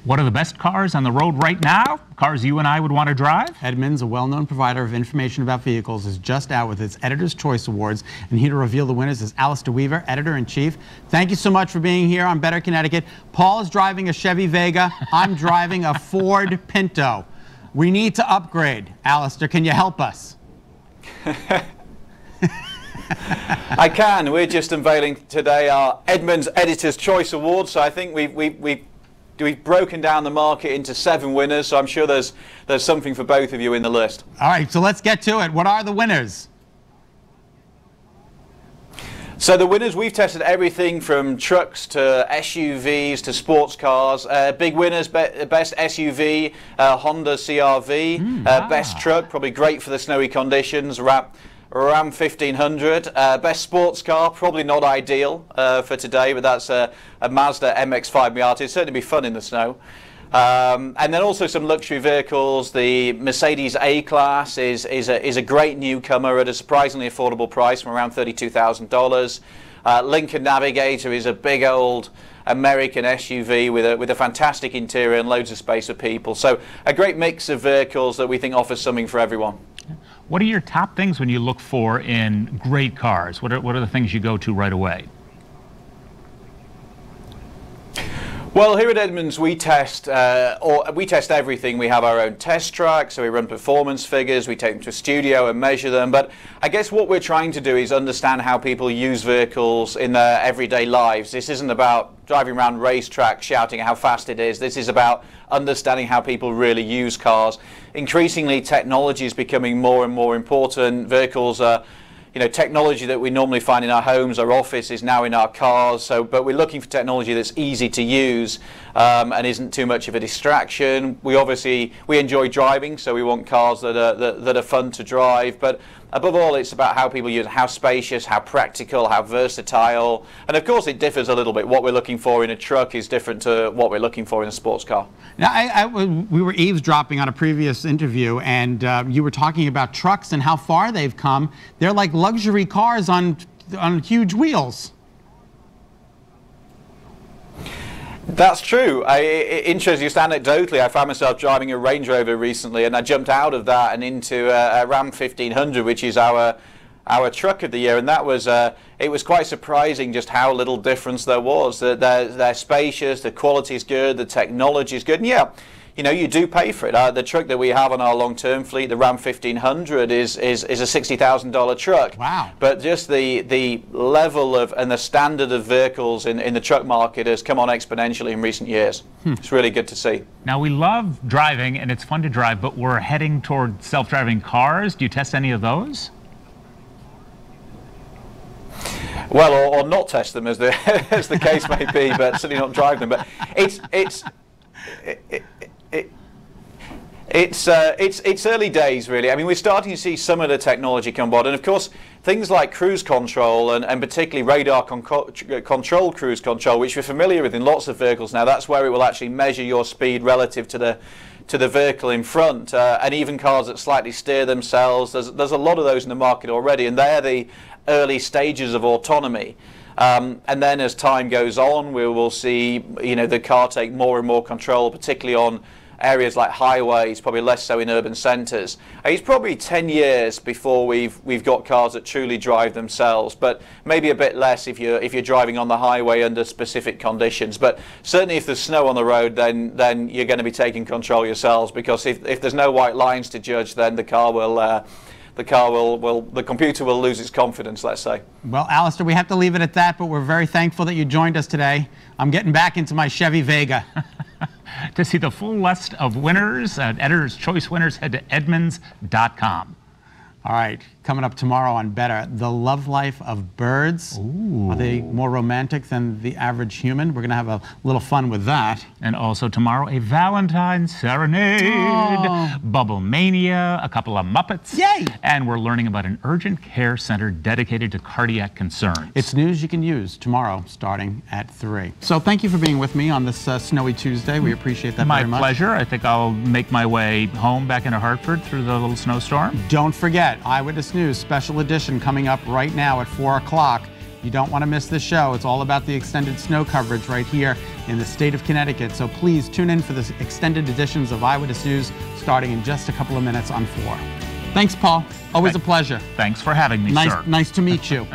What are the best cars on the road right now? Cars you and I would want to drive? Edmunds, a well-known provider of information about vehicles, is just out with its Editor's Choice Awards, and here to reveal the winners is Alistair Weaver, Editor-in-Chief. Thank you so much for being here on Better Connecticut. Paul is driving a Chevy Vega. I'm driving a Ford Pinto. We need to upgrade. Alistair, can you help us? I can. We're just unveiling today our Edmunds Editor's Choice Awards. So I think we've broken down the market into 7 winners, so I'm sure there's something for both of you in the list. All right, so let's get to it. What are the winners? So the winners, we've tested everything from trucks to SUVs to sports cars. Big winners, best SUV, Honda CR-V. Best truck, probably great for the snowy conditions, Ram 1500. Best sports car, probably not ideal for today, but that's a Mazda MX-5 Miata. It'd certainly be fun in the snow. And then also some luxury vehicles. The Mercedes A-Class is a great newcomer at a surprisingly affordable price from around $32,000. Lincoln Navigator is a big old American SUV with a fantastic interior and loads of space for people. So a great mix of vehicles that we think offers something for everyone. What are your top things when you look for in great cars? What are the things you go to right away? Well, here at Edmunds, we test everything. We have our own test track, so we run performance figures, we take them to a studio and measure them. But I guess what we're trying to do is understand how people use vehicles in their everyday lives. This isn't about driving around racetracks shouting how fast it is. This is about understanding how people really use cars. Increasingly, technology is becoming more and more important. Vehicles are, technology that we normally find in our homes, our office, is now in our cars. But we're looking for technology that's easy to use and isn't too much of a distraction. We enjoy driving, so we want cars that are fun to drive. But above all, it's about how people use it, how spacious, how practical, how versatile. And of course, it differs a little bit. What we're looking for in a truck is different to what we're looking for in a sports car. Now, we were eavesdropping on a previous interview, and you were talking about trucks and how far they've come. They're like luxury cars on huge wheels. That's true. Interesting, just anecdotally, I found myself driving a Range Rover recently, and I jumped out of that and into a Ram 1500, which is our truck of the year, and that was it was quite surprising just how little difference there was. They're spacious, the quality is good, the technology is good, and yeah, you do pay for it. The truck that we have on our long-term fleet, the Ram 1500, is a $60,000 truck. Wow! But just the level of and the standard of vehicles in the truck market has come on exponentially in recent years. It's really good to see. Now, we love driving, and it's fun to drive, but we're heading toward self-driving cars. Do you test any of those? Well, or not test them, as the case may be, but certainly not drive them. But it's early days, really. I mean, we're starting to see some of the technology come on, and of course, things like cruise control and particularly radar control cruise control, which we're familiar with in lots of vehicles now. That's where it will actually measure your speed relative to the vehicle in front, and even cars that slightly steer themselves. There's a lot of those in the market already, and they're the early stages of autonomy. And then as time goes on, we will see the car take more and more control, particularly on areas like highways, probably less so in urban centres. It's probably 10 years before we've got cars that truly drive themselves, but maybe a bit less if you're driving on the highway under specific conditions. But certainly if there's snow on the road, then you're going to be taking control yourselves, because if there's no white lines to judge, then the computer will lose its confidence, let's say. Well, Alistair, we have to leave it at that, but we're very thankful that you joined us today. I'm getting back into my Chevy Vega. To see the full list of winners, Editor's Choice winners, head to Edmunds.com. All right, coming up tomorrow on Better, the love life of birds. Ooh. Are they more romantic than the average human? We're going to have a little fun with that. And also tomorrow, a Valentine's serenade, Bubble Mania, a couple of Muppets. Yay! And we're learning about an urgent care center dedicated to cardiac concerns. It's news you can use tomorrow starting at 3. So thank you for being with me on this snowy Tuesday. We appreciate that very much. My pleasure. I think I'll make my way home back into Hartford through the little snowstorm. Don't forget, Eyewitness News special edition coming up right now at 4 o'clock. You don't want to miss this show. It's all about the extended snow coverage right here in the state of Connecticut. So please tune in for the extended editions of Eyewitness News starting in just a couple of minutes on 4. Thanks, Paul. Always a pleasure. Thanks for having me, sir. Nice to meet you.